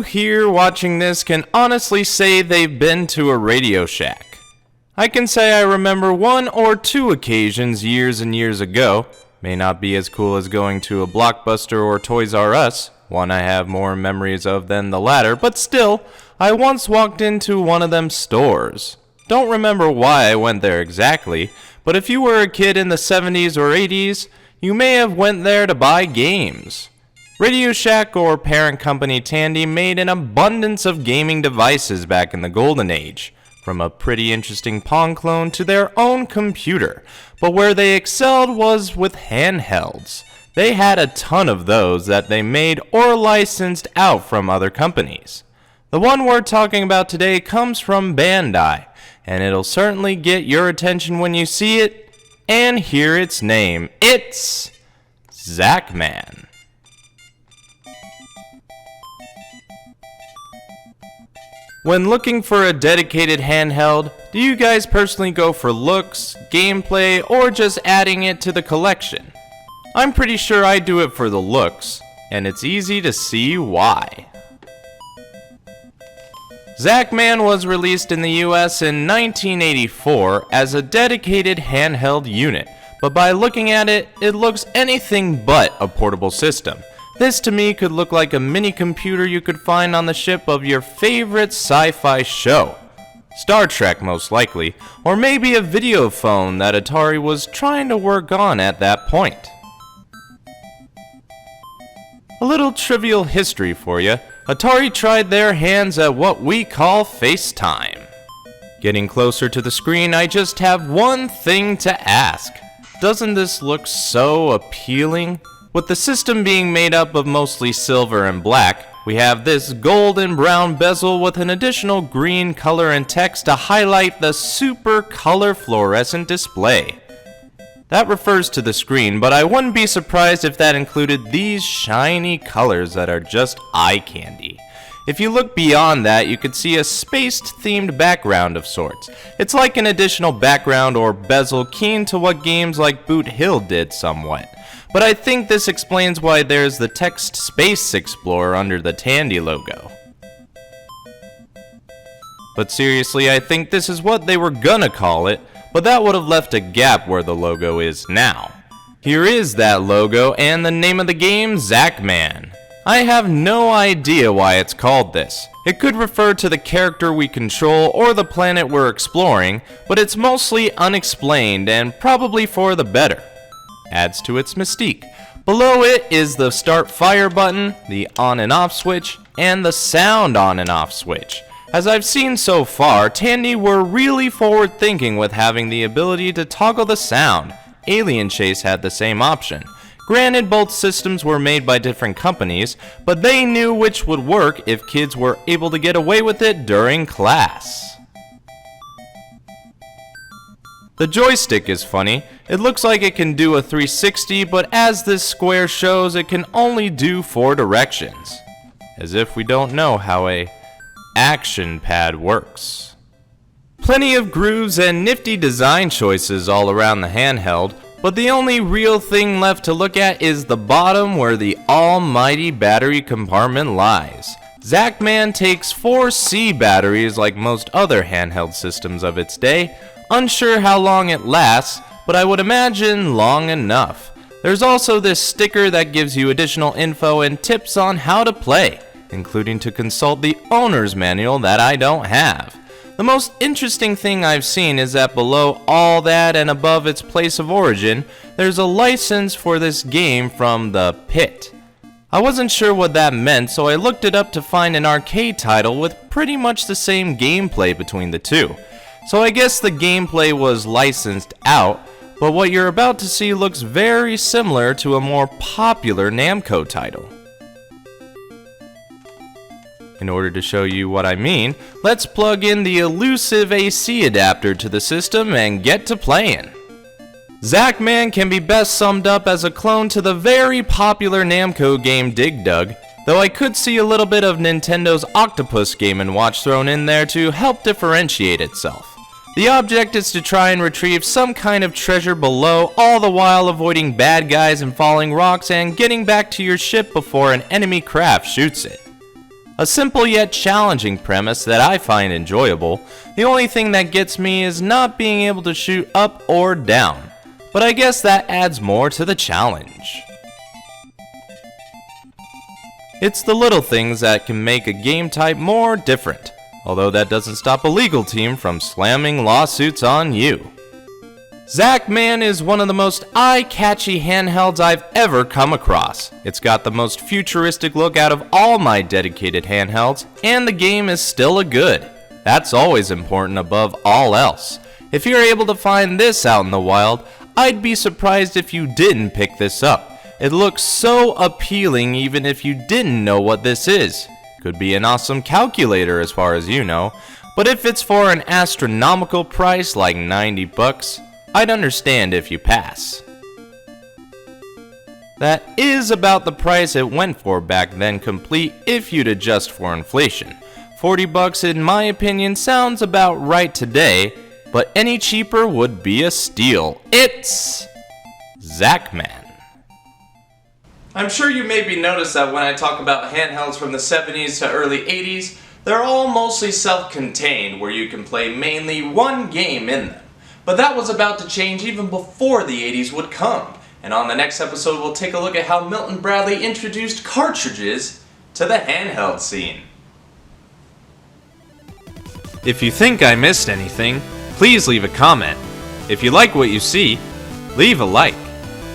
here watching this can honestly say they've been to a RadioShack. I can say I remember one or two occasions years and years ago. May not be as cool as going to a Blockbuster or Toys R Us, one I have more memories of than the latter, but still, I once walked into one of them stores. Don't remember why I went there exactly, but if you were a kid in the 70s or 80s, you may have went there to buy games. RadioShack or parent company Tandy made an abundance of gaming devices back in the golden age, from a pretty interesting Pong clone to their own computer, but where they excelled was with handhelds. They had a ton of those that they made or licensed out from other companies. The one we're talking about today comes from Bandai, and it'll certainly get your attention when you see it and hear its name. It's Zackman. When looking for a dedicated handheld, do you guys personally go for looks, gameplay, or just adding it to the collection? I'm pretty sure I do it for the looks, and it's easy to see why. Zackman was released in the US in 1984 as a dedicated handheld unit, but by looking at it, it looks anything but a portable system. This to me could look like a mini computer you could find on the ship of your favorite sci-fi show. Star Trek most likely, or maybe a video phone that Atari was trying to work on at that point. A little trivial history for you. Atari tried their hands at what we call FaceTime. Getting closer to the screen, I just have one thing to ask. Doesn't this look so appealing? With the system being made up of mostly silver and black, we have this gold and brown bezel with an additional green color and text to highlight the super color fluorescent display. That refers to the screen, but I wouldn't be surprised if that included these shiny colors that are just eye candy. If you look beyond that, you could see a spaced-themed background of sorts. It's like an additional background or bezel keen to what games like Boot Hill did somewhat. But I think this explains why there's the text Space Explorer under the Tandy logo. But seriously, I think this is what they were gonna call it, but that would have left a gap where the logo is now. Here is that logo and the name of the game, Zackman. I have no idea why it's called this. It could refer to the character we control or the planet we're exploring, but it's mostly unexplained and probably for the better. Adds to its mystique. Below it is the start fire button, the on and off switch, and the sound on and off switch. As I've seen so far, Tandy were really forward thinking with having the ability to toggle the sound. Alien Chase had the same option. Granted, both systems were made by different companies, but they knew which would work if kids were able to get away with it during class. The joystick is funny. It looks like it can do a 360, but as this square shows, it can only do 4 directions. As if we don't know how a action pad works. Plenty of grooves and nifty design choices all around the handheld, but the only real thing left to look at is the bottom where the almighty battery compartment lies. Zackman takes 4C batteries like most other handheld systems of its day. Unsure how long it lasts, but I would imagine long enough. There's also this sticker that gives you additional info and tips on how to play, including to consult the owner's manual that I don't have. The most interesting thing I've seen is that below all that and above its place of origin, there's a license for this game from the Pit. I wasn't sure what that meant, so I looked it up to find an arcade title with pretty much the same gameplay between the two. So I guess the gameplay was licensed out, but what you're about to see looks very similar to a more popular Namco title. In order to show you what I mean, let's plug in the elusive AC adapter to the system and get to playing. Zackman can be best summed up as a clone to the very popular Namco game Dig Dug, though I could see a little bit of Nintendo's Octopus Game & Watch thrown in there to help differentiate itself. The object is to try and retrieve some kind of treasure below, all the while avoiding bad guys and falling rocks and getting back to your ship before an enemy craft shoots it. A simple yet challenging premise that I find enjoyable. The only thing that gets me is not being able to shoot up or down, but I guess that adds more to the challenge. It's the little things that can make a game type more different, although that doesn't stop a legal team from slamming lawsuits on you. Zackman is one of the most eye-catchy handhelds I've ever come across. It's got the most futuristic look out of all my dedicated handhelds, and the game is still a good. That's always important above all else. If you're able to find this out in the wild, I'd be surprised if you didn't pick this up. It looks so appealing even if you didn't know what this is. Could be an awesome calculator as far as you know, but if it's for an astronomical price like $90, I'd understand if you pass. That is about the price it went for back then, complete if you'd adjust for inflation. $40 in my opinion sounds about right today, but any cheaper would be a steal. It's Zackman. I'm sure you maybe noticed that when I talk about handhelds from the 70s to early 80s, they're all mostly self-contained, where you can play mainly one game in them. But that was about to change even before the 80s would come. And on the next episode, we'll take a look at how Milton Bradley introduced cartridges to the handheld scene. If you think I missed anything, please leave a comment. If you like what you see, leave a like.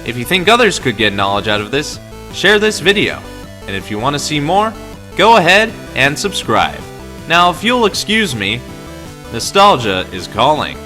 If you think others could get knowledge out of this, share this video. And if you want to see more, go ahead and subscribe. Now, if you'll excuse me, nostalgia is calling.